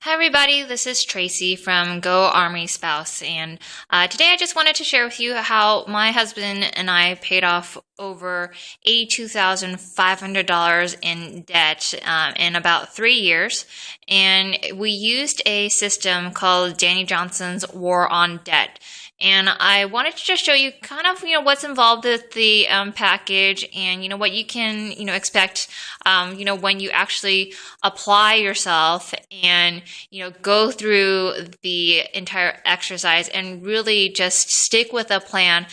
Hi everybody, this is Tracy from Go Army Spouse, and today I just wanted to share with you how my husband and I paid off over $82,500 in debt in about 3 years, and we used a system called Danny Johnson's War on Debt. And I wanted to just show you kind of, what's involved with the package and, what you can, expect, when you actually apply yourself and, go through the entire exercise and really just stick with a plan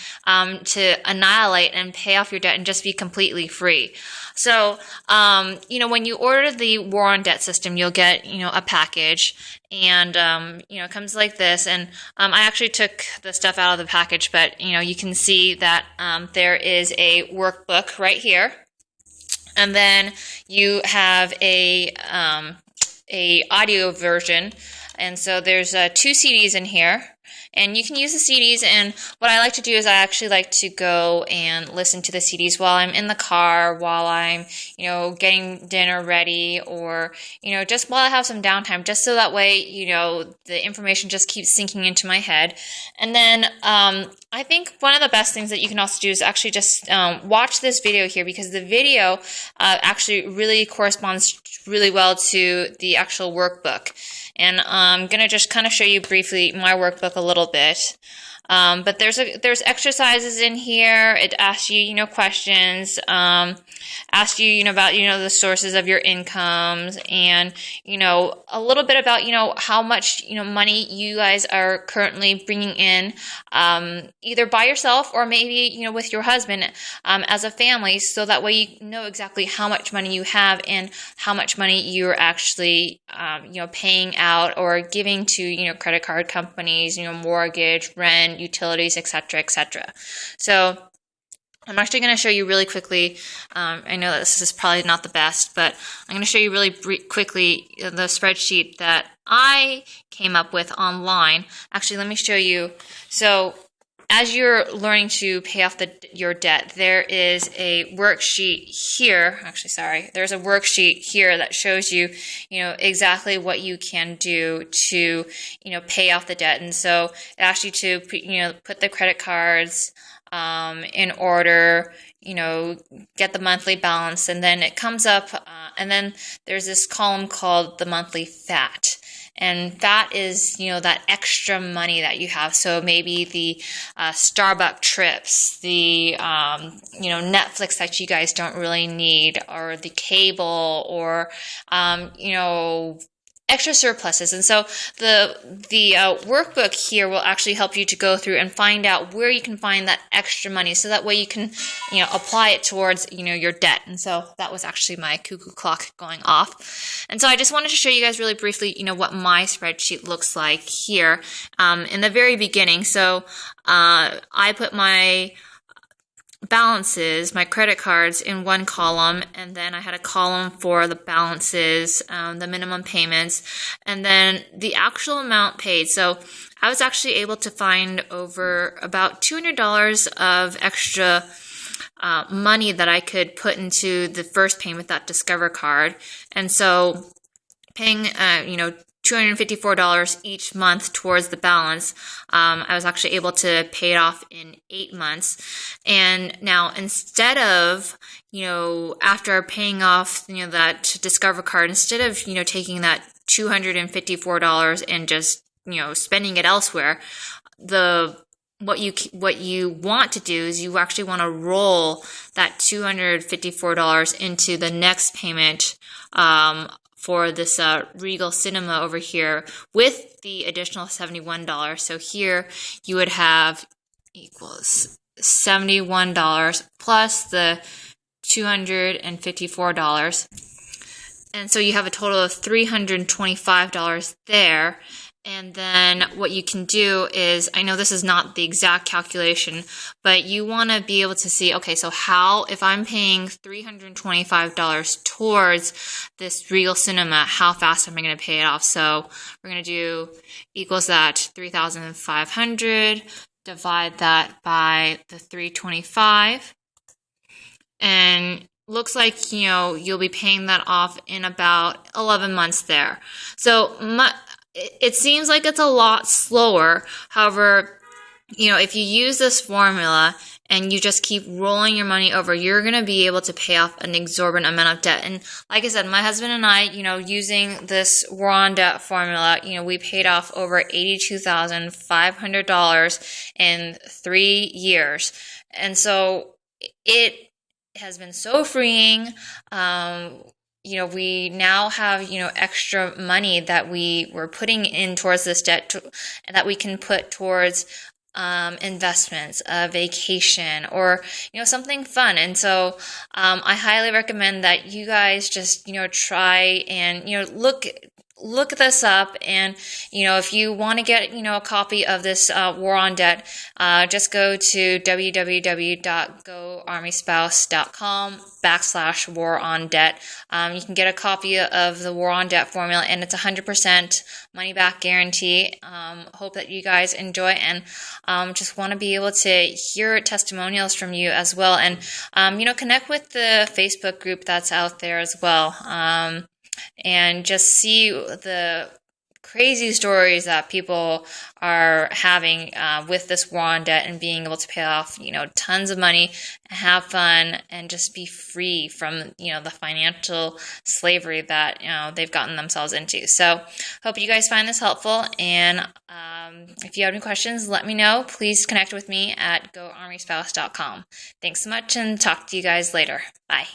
to annihilate and pay off your debt and just be completely free. So, when you order the War on Debt system, you'll get, a package and, it comes like this. And I actually took the stuff out of the package, but, you can see that there is a workbook right here. And then you have a audio version. And so there's 2 CDs in here. And you can use the CDs, and what I like to do is I actually like to go and listen to the CDs while I'm in the car, while I'm, getting dinner ready, or, just while I have some downtime, just so that way, the information just keeps sinking into my head. And then I think one of the best things that you can also do is actually just watch this video here, because the video actually really corresponds really well to the actual workbook. And I'm going to just kind of show you briefly my workbook a little bit. But there's exercises in here. It asks you, questions, asks you, about, the sources of your incomes, and, a little bit about, how much, money you guys are currently bringing in, either by yourself or maybe, with your husband, as a family, so that way you know exactly how much money you have and how much money you're actually, paying out or giving to, credit card companies, mortgage, rent, utilities, etc., etc. So I'm actually going to show you really quickly. I know that this is probably not the best, but I'm going to show you really quickly the spreadsheet that I came up with online. Actually, let me show you. So as you're learning to pay off your debt, there is a worksheet here. Actually, sorry. There's a worksheet here that shows you, exactly what you can do to, pay off the debt. And so it asks you to, put the credit cards in order, get the monthly balance, and then it comes up, and then there's this column called the monthly fat. And that is, that extra money that you have. So maybe the Starbucks trips, the, Netflix that you guys don't really need, or the cable, or, extra surpluses. And so the workbook here will actually help you to go through and find out where you can find that extra money, so that way you can, apply it towards, your debt. And so that was actually my cuckoo clock going off. And so I just wanted to show you guys really briefly, what my spreadsheet looks like here in the very beginning. So I put my balances, my credit cards, in one column, and then I had a column for the balances, the minimum payments, and then the actual amount paid. So I was actually able to find over about $200 of extra money that I could put into the first payment, that Discover card. And so paying, $254 each month towards the balance, I was actually able to pay it off in 8 months. And now, instead of, after paying off, that Discover card, instead of, taking that $254 and just, spending it elsewhere, what you want to do is you actually want to roll that $254 into the next payment, for this Regal Cinema over here, with the additional $71. So here you would have equals $71 plus the $254. And so you have a total of $325 there. And then what you can do is, I know this is not the exact calculation, but you want to be able to see, okay, so if I'm paying $325 towards this Regal Cinema, how fast am I going to pay it off? So we're going to do equals that 3,500, divide that by the 325, and looks like, you'll be paying that off in about 11 months there. So it seems like it's a lot slower. However, if you use this formula and you just keep rolling your money over, you're going to be able to pay off an exorbitant amount of debt. And like I said, my husband and I, using this War on Debt formula, we paid off over $82,500 in 3 years. And so it has been so freeing. We now have, extra money that we were putting in towards this debt that we can put towards investments, a vacation, or, something fun. And so I highly recommend that you guys just, try and, look this up. And, if you want to get, a copy of this War on Debt, just go to www.goarmyspouse.com/war on debt. You can get a copy of the War on Debt formula, and it's 100% money back guarantee. Hope that you guys enjoy, and just want to be able to hear testimonials from you as well. And, connect with the Facebook group that's out there as well. And just see the crazy stories that people are having with this War on Debt, and being able to pay off, tons of money, have fun, and just be free from, the financial slavery that, they've gotten themselves into. So hope you guys find this helpful. And if you have any questions, let me know. Please connect with me at goarmyspouse.com. Thanks so much, and talk to you guys later. Bye.